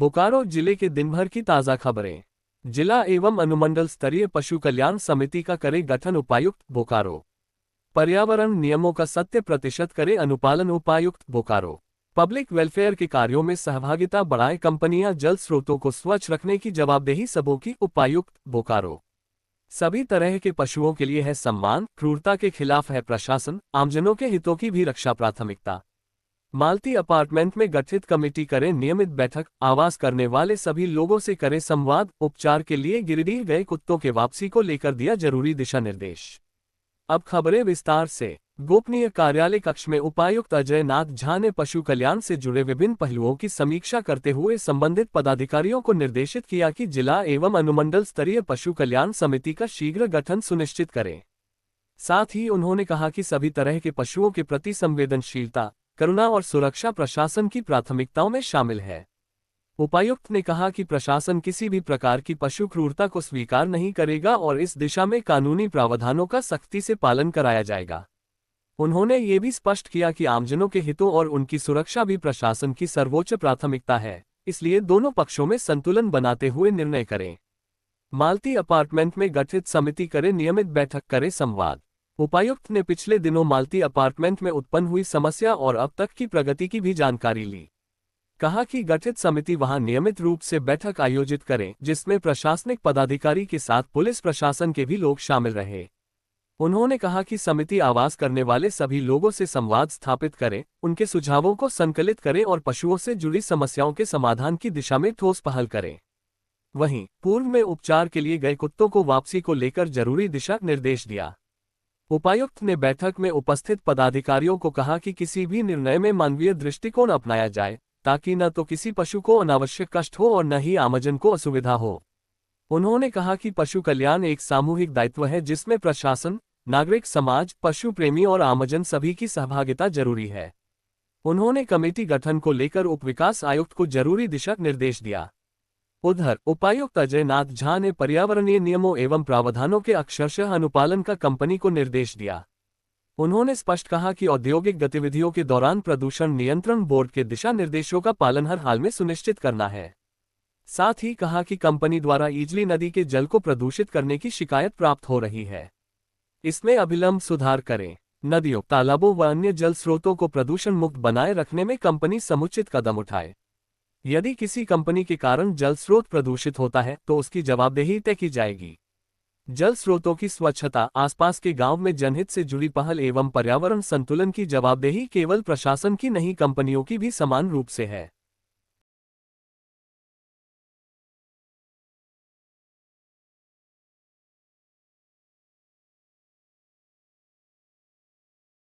बोकारो जिले के दिन भर की ताज़ा खबरें। जिला एवं अनुमंडल स्तरीय पशु कल्याण समिति का करे गठन उपायुक्त बोकारो। पर्यावरण नियमों का 100% करे अनुपालन उपायुक्त बोकारो। पब्लिक वेलफेयर के कार्यों में सहभागिता बढ़ाए कंपनियां जल स्रोतों को स्वच्छ रखने की जवाबदेही सबों की उपायुक्त बोकारो। सभी तरह के पशुओं के लिए है सम्मान, क्रूरता के खिलाफ है प्रशासन, आमजनों के हितों की भी रक्षा प्राथमिकता। मालती अपार्टमेंट में गठित कमेटी करे नियमित बैठक, आवास करने वाले सभी लोगों से करे संवाद, उपचार के लिए गिरिडीह गए कुत्तों के वापसी को लेकर दिया जरूरी दिशा निर्देश। अब खबरें विस्तार से। गोपनीय कार्यालय कक्ष में उपायुक्त अजय नाथ झा ने पशु कल्याण से जुड़े विभिन्न पहलुओं की समीक्षा करते हुए संबंधित पदाधिकारियों को निर्देशित किया कि जिला एवं अनुमंडल स्तरीय पशु कल्याण समिति का शीघ्र गठन सुनिश्चित करें। साथ ही उन्होंने कहा कि सभी तरह के पशुओं के प्रति संवेदनशीलता, करुणा और सुरक्षा प्रशासन की प्राथमिकताओं में शामिल है। उपायुक्त ने कहा कि प्रशासन किसी भी प्रकार की पशु क्रूरता को स्वीकार नहीं करेगा और इस दिशा में कानूनी प्रावधानों का सख्ती से पालन कराया जाएगा। उन्होंने ये भी स्पष्ट किया कि आमजनों के हितों और उनकी सुरक्षा भी प्रशासन की सर्वोच्च प्राथमिकता है, इसलिए दोनों पक्षों में संतुलन बनाते हुए निर्णय करें। मालती अपार्टमेंट में गठित समिति करे नियमित बैठक, करे संवाद। उपायुक्त ने पिछले दिनों मालती अपार्टमेंट में उत्पन्न हुई समस्या और अब तक की प्रगति की भी जानकारी ली। कहा कि गठित समिति वहां नियमित रूप से बैठक आयोजित करे, जिसमें प्रशासनिक पदाधिकारी के साथ पुलिस प्रशासन के भी लोग शामिल रहे। उन्होंने कहा कि समिति आवास करने वाले सभी लोगों से संवाद स्थापित करे, उनके सुझावों को संकलित करे और पशुओं से जुड़ी समस्याओं के समाधान की दिशा में ठोस पहल करे। वहीं पूर्व में उपचार के लिए गए कुत्तों को वापसी को लेकर जरूरी दिशा निर्देश दिया। उपायुक्त ने बैठक में उपस्थित पदाधिकारियों को कहा कि किसी भी निर्णय में मानवीय दृष्टिकोण अपनाया जाए, ताकि न तो किसी पशु को अनावश्यक कष्ट हो और न ही आमजन को असुविधा हो। उन्होंने कहा कि पशु कल्याण एक सामूहिक दायित्व है जिसमें प्रशासन, नागरिक समाज, पशु प्रेमी और आमजन सभी की सहभागिता जरूरी है। उन्होंने कमेटी गठन को लेकर उप विकास आयुक्त को जरूरी दिशा निर्देश दिया। उधर उपायुक्त अजय नाथ झा ने पर्यावरणीय नियमों एवं प्रावधानों के अक्षरशः अनुपालन का कंपनी को निर्देश दिया। उन्होंने स्पष्ट कहा कि औद्योगिक गतिविधियों के दौरान प्रदूषण नियंत्रण बोर्ड के दिशा निर्देशों का पालन हर हाल में सुनिश्चित करना है। साथ ही कहा कि कंपनी द्वारा ईजली नदी के जल को प्रदूषित करने की शिकायत प्राप्त हो रही है, इसमें अविलंब सुधार करें। नदियों, तालाबों व अन्य जल स्रोतों को प्रदूषण मुक्त बनाए रखने में कंपनी समुचित कदम उठाए। यदि किसी कंपनी के कारण जल स्रोत प्रदूषित होता है तो उसकी जवाबदेही तय की जाएगी। जल स्रोतों की स्वच्छता, आसपास के गांव में जनहित से जुड़ी पहल एवं पर्यावरण संतुलन की जवाबदेही केवल प्रशासन की नहीं कंपनियों की भी समान रूप से है।